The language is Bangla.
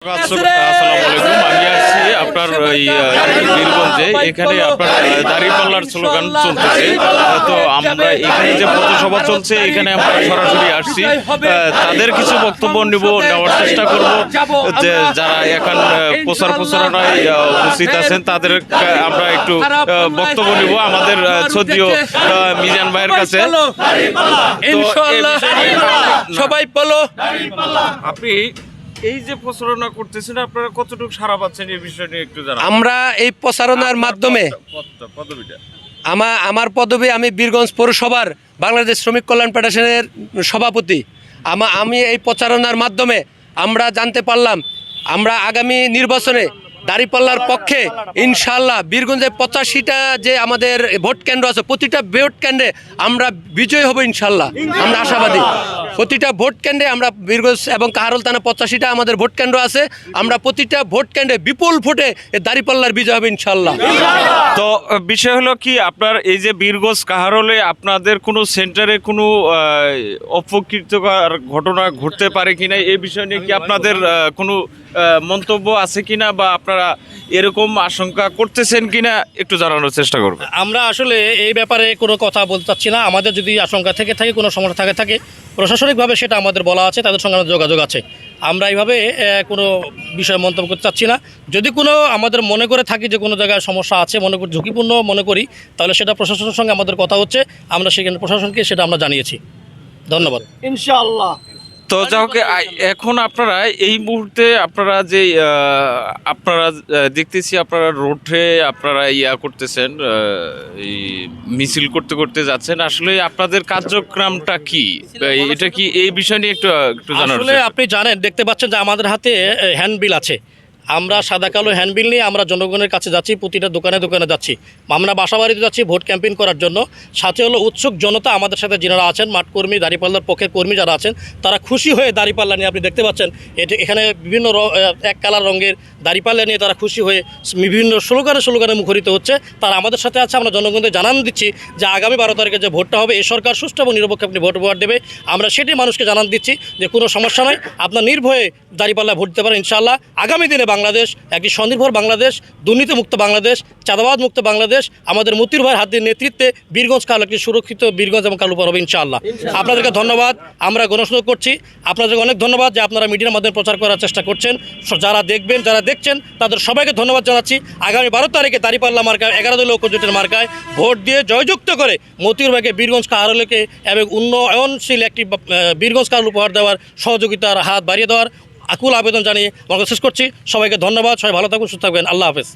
আসসালামু আলাইকুম। আমি আসছি আপনার ওই বীরগঞ্জে। এখানে আপনার দাঁড়িপাল্লার স্লোগান চলতেছে। তো আমরা এখানে যে পথসভা চলছে এখানে আমরা সরাসরি আসছি, তাদের কিছু বক্তব্য নেওয়ার চেষ্টা করব। যে যারা এখন প্রচারণায় উপস্থিত আছেন তাদের আমরা একটু বক্তব্য নিব আমাদের শ্রদ্ধেয় মিজান ভাইয়ের কাছে। সবাই বলো, আপনি এই যে প্রচারণা করতেছেন আপনারা কতটুকু সাড়া পাচ্ছেন এই বিষয় নিয়ে একটু জানান। আমরা এই প্রচারণার মাধ্যমে পদবিটা আমার পদবি, আমি বীরগঞ্জ পৌরসভার বাংলাদেশ শ্রমিক কল্যাণ ফেডারেশনের সভাপতি। আমি এই প্রচারণার মাধ্যমে আমরা জানতে পারলাম আমরা আগামী নির্বাচনে দাঁড়িপাল্লার পক্ষে ইনশাআল্লাহ বীরগঞ্জে 85টা যে আমাদের ভোট কেন্দ্র আছে, প্রতিটা ভোট কেন্দ্রে আমরা বিজয়ী হব ইনশাআল্লাহ। আমরা আশাবাদী প্রতিটা ভোট কেন্দ্রে আমরা বীরগঞ্জ এবং কাহারোল থানা 85টা আমাদের ভোট কেন্দ্র আছে, আমরা প্রতিটা ভোট কেন্দ্রে বিপুল ভোটে দাঁড়িপাল্লার বিজয় হবে ইনশাআল্লাহ। তো বিষয় হলো কি, আপনার এই যে বীরগঞ্জ কাহারোলে আপনাদের কোনো সেন্টারে কোনো অপকীর্তিকর ঘটনা ঘটতে পারে কিনা এই বিষয় নিয়ে কি আপনাদের কোনো মন্তব্য আছে কিনা বা আপনারা এরকম আশঙ্কা করতেছেন কিনা একটু জানানোর চেষ্টা করবেন। আমরা আসলে এই ব্যাপারে কোনো কথা বলতে চাচ্ছি না। আমাদের যদি আশঙ্কা থেকে থাকে, কোনো সমস্যা থাকে প্রশাসনিকভাবে সেটা আমাদের বলা আছে, তাদের সঙ্গে আমাদের যোগাযোগ আছে। আমরা এইভাবে কোনো বিষয় মন্তব্য করতে চাচ্ছি না। যদি কোনো আমাদের মনে করে থাকি যে কোনো জায়গায় সমস্যা আছে, ঝুঁকিপূর্ণ মনে করি, তাহলে সেটা প্রশাসনের সঙ্গে আমাদের কথা হচ্ছে, আমরা সেখানে প্রশাসনকে সেটা আমরা জানিয়েছি। ধন্যবাদ। ইনশাআল্লাহ। তো যাই হোক, এখন আপনারা এই মুহূর্তে আপনারা যে আপনারা দেখতেছি আপনারা রোডে আপনারা করতেছেন, এই মিছিল করতে করতে যাচ্ছেন, আসলে আপনাদের কার্যক্রমটা কি, এটা কি এই বিষয় নিয়ে একটু জানার। আসলে আপনি জানেন, দেখতে পাচ্ছেন যে আমাদের হাতে হ্যান্ডবিল আছে। আমরা সাদা কালো হ্যান্ডবিল নিয়ে আমরা জনগণের কাছে যাচ্ছি, প্রতিটা দোকানে দোকানে যাচ্ছি, আমরা বাসাবাড়িতে যাচ্ছি ভোট ক্যাম্পেইন করার জন্য। সাথে হলো উৎসুক জনতা আমাদের সাথে যারা আছেন, মাঠকর্মী, দাঁড়িপাল্লার পক্ষের কর্মী যারা আছেন, তারা খুশি হয়ে দাঁড়িপাল্লা নিয়ে, আপনি দেখতে পাচ্ছেন এখানে বিভিন্ন এক কালার রঙের দাঁড়িপাল্লা নিয়ে তারা খুশি হয়ে বিভিন্ন স্লোগানে মুখরিত হচ্ছে। তারা আমাদের সাথে আছে। আমরা জনগণদের জানান দিচ্ছি যে আগামী 12 তারিখে যে ভোটটা হবে, এই সরকার সুষ্ঠু এবং নিরপেক্ষ আপনি ভোট দেবে। আমরা সেটি মানুষকে জানান দিচ্ছি যে কোনো সমস্যা নয়, আপনার নির্ভয়ে দাঁড়িপাল্লা ভোট দিতে পারেন ইনশাআল্লাহ। আগামী দিনে বাংলাদেশ একটি স্বনির্ভর বাংলাদেশ, দুর্নীতিমুক্ত বাংলাদেশ, চাঁদাবাদ মুক্ত বাংলাদেশ, আমাদের মতিউর ভাইয়ের হাতের নেতৃত্বে বীরগঞ্জ কাল একটি সুরক্ষিত বীরগঞ্জ এবং কালুপার হবে ইনশাআল্লাহ। আপনাদেরকে ধন্যবাদ, আমরা গণসংযোগ করছি। আপনাদেরকে অনেক ধন্যবাদ যে আপনারা মিডিয়ার মাধ্যমে প্রচার করার চেষ্টা করছেন। যারা দেখবেন, যারা দেখছেন, তাদের সবাইকে ধন্যবাদ জানাচ্ছি। আগামী 12 তারিখে দাঁড়িপাল্লা মার্কায় 11 দলীয় ঐক্যজোটের মার্কায় ভোট দিয়ে জয়যুক্ত করে মতিউর ভাইকে, বীরগঞ্জ কাহারোলকে এবং উন্নয়নশীল একটি বীরগঞ্জ কাহারোল উপহার দেওয়ার, সহযোগিতার হাত বাড়িয়ে দেওয়ার আকুল আবেদন জানিয়ে আমাকে শেষ করছি। সবাইকে ধন্যবাদ। সবাই ভালো থাকুন, সুস্থ থাকবেন। আল্লাহ হাফেজ।